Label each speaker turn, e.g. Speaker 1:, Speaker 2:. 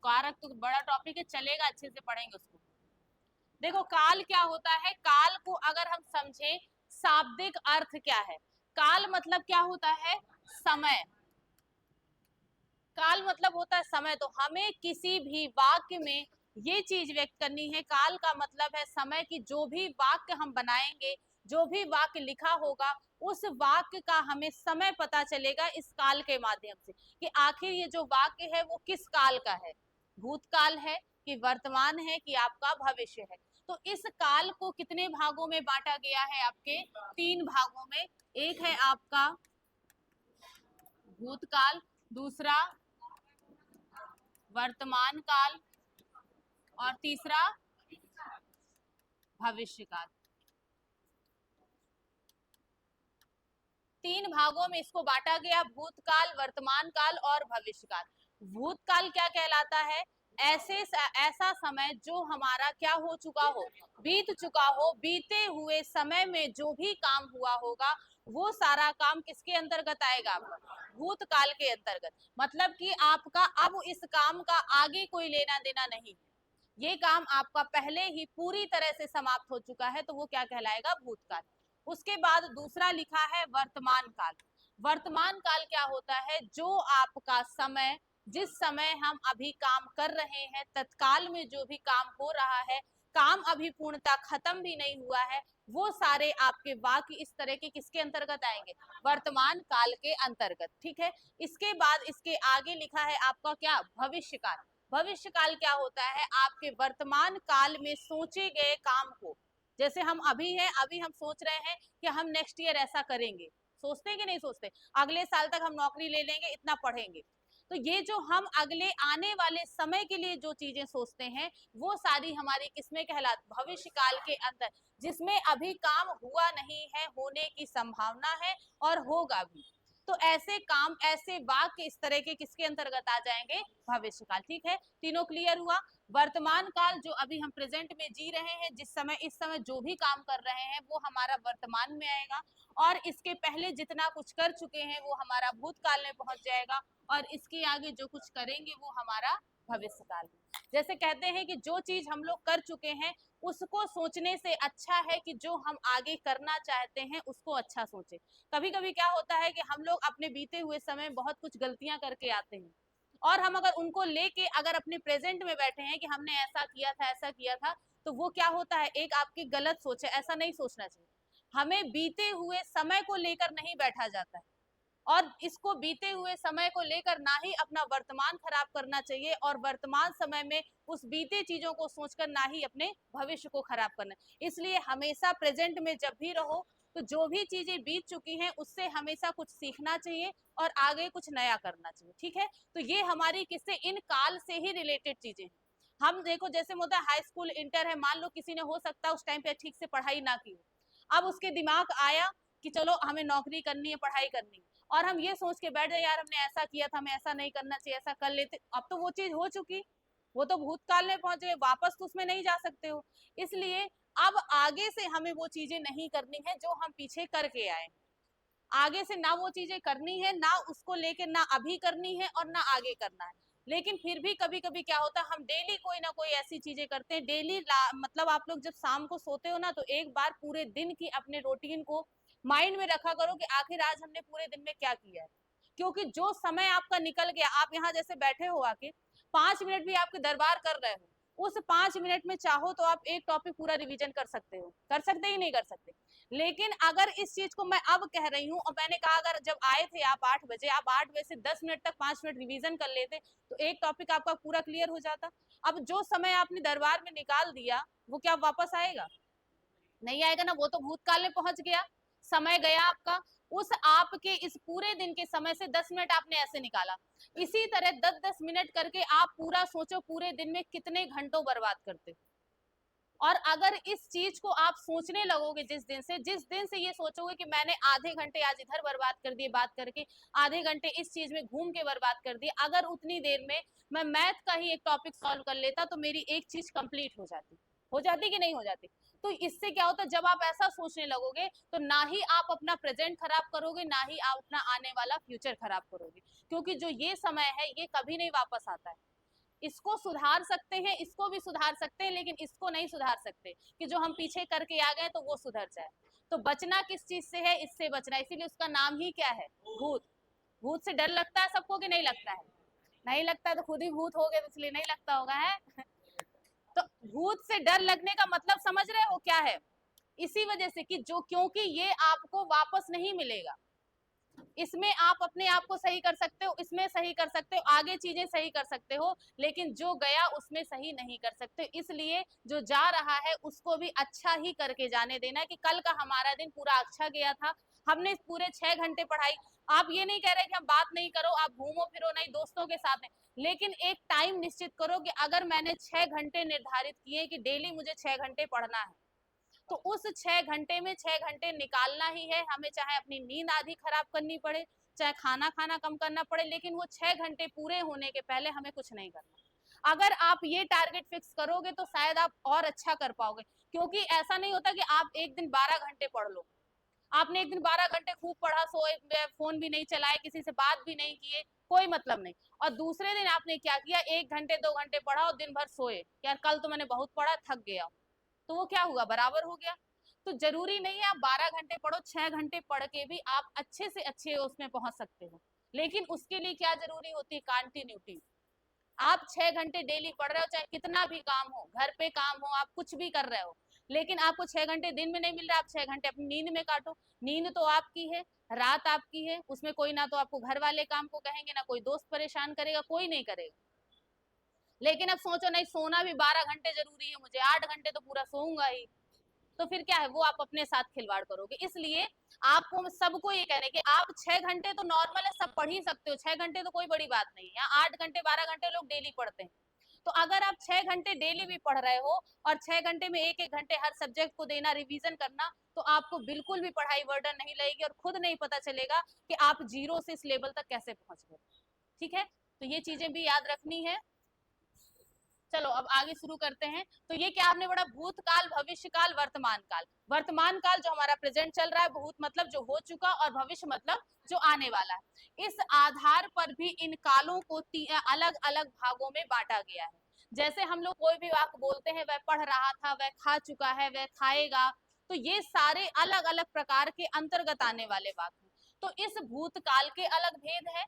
Speaker 1: कारक तो बड़ा टॉपिक है, चलेगा, अच्छे से पढ़ेंगे उसको। देखो काल क्या होता है, काल को अगर हम समझें शाब्दिक अर्थ क्या है, काल मतलब क्या होता है, समय। काल मतलब होता है समय। तो हमें किसी भी वाक्य में ये चीज व्यक्त करनी है, काल का मतलब है समय की जो भी वाक्य हम बनाएंगे, जो भी वाक्य लिखा होगा, उस वाक्य का हमें समय पता चलेगा इस काल के माध्यम से, कि आखिर ये जो वाक्य है वो किस काल का है, भूतकाल है कि वर्तमान है कि आपका भविष्य है। तो इस काल को कितने भागों में बांटा गया है, आपके 3 भागों में। एक है आपका भूतकाल, दूसरा वर्तमान काल, और तीसरा भविष्य काल। 3 भागों में इसको बांटा गया, भूतकाल, वर्तमान काल और भविष्य काल। भूतकाल क्या कहलाता है, ऐसा समय जो हमारा क्या हो चुका हो, बीत चुका हो, बीते हुए समय में जो भी काम हुआ होगा वो सारा काम किसके अंतर्गत आएगा, भूतकाल के अंतर्गत। मतलब कि आपका अब इस काम का आगे कोई लेना देना नहीं है, ये काम आपका पहले ही पूरी तरह से समाप्त हो चुका है, तो वो क्या कहलाएगा, भूतकाल। उसके बाद दूसरा लिखा है वर्तमान काल। वर्तमान काल क्या होता है, जो आपका समय, जिस समय हम अभी काम कर रहे हैं, तत्काल में जो भी काम हो रहा है, काम अभी पूर्णतः खत्म भी नहीं हुआ है, वो सारे आपके वाक्य इस तरह के किसके अंतर्गत आएंगे, वर्तमान काल के अंतर्गत। ठीक है। इसके बाद इसके आगे लिखा है आपका क्या, भविष्य काल। भविष्य काल क्या होता है, आपके वर्तमान काल में सोचे गए काम को, जैसे हम अभी हैं, अभी हम सोच रहे हैं कि हम नेक्स्ट ईयर ऐसा करेंगे, सोचते हैं कि नहीं सोचते, अगले साल तक हम नौकरी ले लेंगे, इतना पढ़ेंगे। तो ये जो हम अगले आने वाले समय के लिए जो चीजें सोचते हैं, वो सारी हमारी किसमें कहलाती, भविष्य काल के अंदर, जिसमें अभी काम हुआ नहीं है, होने की संभावना है और होगा भी। तो ऐसे काम, ऐसे वाक्य इस तरह के किसके अंतर्गत आ जाएंगे, भविष्य काल। ठीक है, तीनों क्लियर हुआ। वर्तमान काल जो अभी हम प्रेजेंट में जी रहे हैं, जिस समय, इस समय जो भी काम कर रहे हैं वो हमारा वर्तमान में आएगा, और इसके पहले जितना कुछ कर चुके हैं वो हमारा भूतकाल में पहुंच जाएगा, और इसके आगे जो कुछ करेंगे वो हमारा भविष्य काल में। जैसे कहते हैं कि जो चीज हम लोग कर चुके हैं उसको सोचने से अच्छा है कि जो हम आगे करना चाहते हैं उसको अच्छा सोचे। कभी कभी क्या होता है कि हम लोग अपने बीते हुए समय बहुत कुछ गलतियां करके आते हैं, और हम अगर उनको लेके अगर अपने प्रेजेंट में बैठे हैं कि हमने ऐसा किया था, ऐसा किया था, तो वो क्या होता है, एक आपकी गलत सोच है, ऐसा नहीं सोचना चाहिए। हमें बीते हुए समय को लेकर नहीं बैठा जाता है, और इसको बीते हुए समय को लेकर ना ही अपना वर्तमान खराब करना चाहिए, और वर्तमान समय में उस बीते चीजों को सोचकर ना ही अपने भविष्य को खराब करना। इसलिए हमेशा प्रेजेंट में जब भी रहो, तो जो भी चीजें बीत चुकी हैं उससे हमेशा कुछ सीखना चाहिए और आगे कुछ नया करना चाहिए। ठीक है, तो ये हमारी किससे, इन काल से ही रिलेटेड चीजें हैं। हम देखो जैसे होता है हाई स्कूल, इंटर है, मान लो किसी ने हो सकता है उस टाइम पे ठीक से पढ़ाई ना की हो, अब उसके दिमाग आया कि चलो हमें नौकरी करनी है, पढ़ाई करनी है, और हम ये सोच के बैठ जाए यार हमने ऐसा किया था, हमें ऐसा नहीं करना चाहिए, ऐसा कर लेते। अब तो वो चीज हो चुकी, वो तो भूतकाल में पहुंच गए, वापस तो उसमें नहीं जा सकते हो। इसलिए अब आगे से हमें वो चीजें नहीं करनी है जो हम पीछे करके आए। आगे से ना वो चीजें करनी है, ना उसको लेके ना अभी करनी है और ना आगे करना है। लेकिन फिर भी कभी कभी क्या होता है, हम डेली कोई ना कोई ऐसी चीजें करते हैं डेली। मतलब आप लोग जब शाम को सोते हो ना, तो एक बार पूरे दिन की अपने रूटीन को माइंड में रखा करो कि आखिर आज हमने पूरे दिन में क्या किया है। क्योंकि जो समय आपका निकल गया, आप यहाँ जैसे बैठे हो आके 5 मिनट भी आपके दरबार कर रहे हो, उस 5 मिनट में चाहो तो आप एक टॉपिक पूरा रिवीजन कर सकते हो, कर सकते ही नहीं कर सकते। लेकिन अगर इस चीज को मैं अब कह रही हूँ, और मैंने कहा अगर जब आए थे आप 8 बजे, आप 8 बजे से 10 मिनट तक 5 मिनट रिवीजन कर लेते तो एक टॉपिक आपका पूरा क्लियर हो जाता। अब जो समय आपने दरबार में निकाल दिया वो क्या वापस आएगा, नहीं आएगा ना, वो तो भूतकाल में पहुंच गया, समय गया आपका। उस आपके इस पूरे दिन के समय से 10 मिनट आपने ऐसे निकाला। इसी तरह 10-10 मिनट करके आप पूरा सोचो पूरे दिन में कितने घंटों बर्बाद करते। और अगर इस चीज को आप सोचने लगोगे, जिस दिन से ये सोचोगे कि मैंने आधे घंटे आज इधर बर्बाद कर दिए बात करके, आधे घंटे इस चीज में घूम के बर्बाद कर दिए, अगर उतनी देर में मैं मैथ का ही एक टॉपिक सॉल्व कर लेता तो मेरी एक चीज कंप्लीट हो जाती कि नहीं हो जाती। तो इससे क्या होता है, जब आप ऐसा सोचने लगोगे तो ना ही आप अपना प्रेजेंट खराब करोगे, ना ही आप अपना आने वाला फ्यूचर खराब करोगे, क्योंकि जो ये समय है ये कभी नहीं वापस आता है। इसको सुधार सकते हैं, इसको भी सुधार सकते हैं, लेकिन इसको नहीं सुधार सकते कि जो हम पीछे करके आ गए तो वो सुधर जाए। तो बचना किस चीज से है? इससे बचना, इसीलिए उसका नाम ही क्या है? भूत। भूत से डर लगता है सबको कि नहीं लगता है? नहीं लगता है तो खुद ही भूत हो गए, तो इसलिए नहीं लगता होगा है। तो भूत से डर लगने का मतलब समझ रहे हो क्या है? इसी वजह से कि जो, क्योंकि ये आपको वापस नहीं मिलेगा। इसमें आप अपने आप को सही कर सकते हो, इसमें सही कर सकते हो, आगे चीजें सही कर सकते हो, लेकिन जो गया उसमें सही नहीं कर सकते। इसलिए जो जा रहा है उसको भी अच्छा ही करके जाने देना कि कल का हमारा दिन पूरा अच्छा गया था, हमने पूरे 6 घंटे पढ़ाई। आप ये नहीं कह रहे कि हम बात नहीं करो, आप घूमो फिरो नहीं, दोस्तों के साथ नहीं, लेकिन एक टाइम निश्चित करो कि अगर मैंने 6 घंटे निर्धारित किए कि डेली मुझे 6 घंटे पढ़ना है, तो उस 6 घंटे में 6 घंटे निकालना ही है। हमें चाहे अपनी नींद आधी खराब करनी पड़े, चाहे खाना खाना कम करना पड़े, लेकिन वो 6 घंटे पूरे होने के पहले हमें कुछ नहीं करना। अगर आप ये टारगेट फिक्स करोगे तो शायद आप और अच्छा कर पाओगे, क्योंकि ऐसा नहीं होता कि आप एक दिन 12 घंटे पढ़ लो। आपने एक दिन 12 घंटे खूब पढ़ा, सोए, फोन भी नहीं चलाए, किसी से बात भी नहीं किए, कोई मतलब नहीं, और दूसरे दिन आपने क्या किया, 1 घंटे 2 घंटे पढ़ा और दिन भर सोए, यार कल तो मैंने बहुत पढ़ा, थक गया, तो वो क्या हुआ? बराबर हो गया। तो जरूरी नहीं है आप 12 घंटे पढ़ो, 6 घंटे पढ़ के भी आप अच्छे से अच्छे उसमें पहुंच सकते हो, लेकिन उसके लिए क्या जरूरी होती है? कंटिन्यूटी। आप 6 घंटे डेली पढ़ रहे हो, चाहे कितना भी काम हो, घर पे काम हो, आप कुछ भी कर रहे हो, लेकिन आपको 6 घंटे दिन में नहीं मिल रहा, आप 6 घंटे अपनी नींद में काटो। नींद तो आपकी है, रात आपकी है, उसमें कोई ना तो आपको घर वाले काम को कहेंगे, ना कोई दोस्त परेशान करेगा, कोई नहीं करेगा। लेकिन अब सोचो नहीं, सोना भी 12 घंटे जरूरी है मुझे, 8 घंटे तो पूरा सोऊंगा ही, तो फिर क्या है? वो आप अपने साथ खिलवाड़ करोगे। इसलिए आपको सबको ये कह रहे हैं कि आप 6 घंटे तो नॉर्मल है, सब पढ़ ही सकते हो, 6 घंटे तो कोई बड़ी बात नहीं है। 8 घंटे 12 घंटे लोग डेली पढ़ते हैं। तो अगर आप 6 घंटे डेली भी पढ़ रहे हो और 6 घंटे में एक एक घंटे हर सब्जेक्ट को देना, रिवीजन करना, तो आपको बिल्कुल भी पढ़ाई बर्डन नहीं लगेगी और खुद नहीं पता चलेगा कि आप जीरो से इस लेवल तक कैसे पहुंच गए। ठीक है, तो ये चीजें भी याद रखनी है। चलो अब आगे शुरू करते हैं। तो ये क्या आपने पढ़ा? भूतकाल, भविष्यकाल, वर्तमान काल। वर्तमान काल जो हमारा प्रेजेंट चल रहा है, भूत मतलब जो हो चुका, और भविष्य मतलब जो आने वाला है। इस आधार पर भी इन कालों को अलग अलग भागों में बांटा गया है। जैसे हम लोग कोई भी वाक्य बोलते हैं, वह पढ़ रहा था, वह खा चुका है, वह खाएगा, तो ये सारे अलग अलग प्रकार के अंतर्गत आने वाले वाक्य। तो इस भूतकाल के अलग भेद है,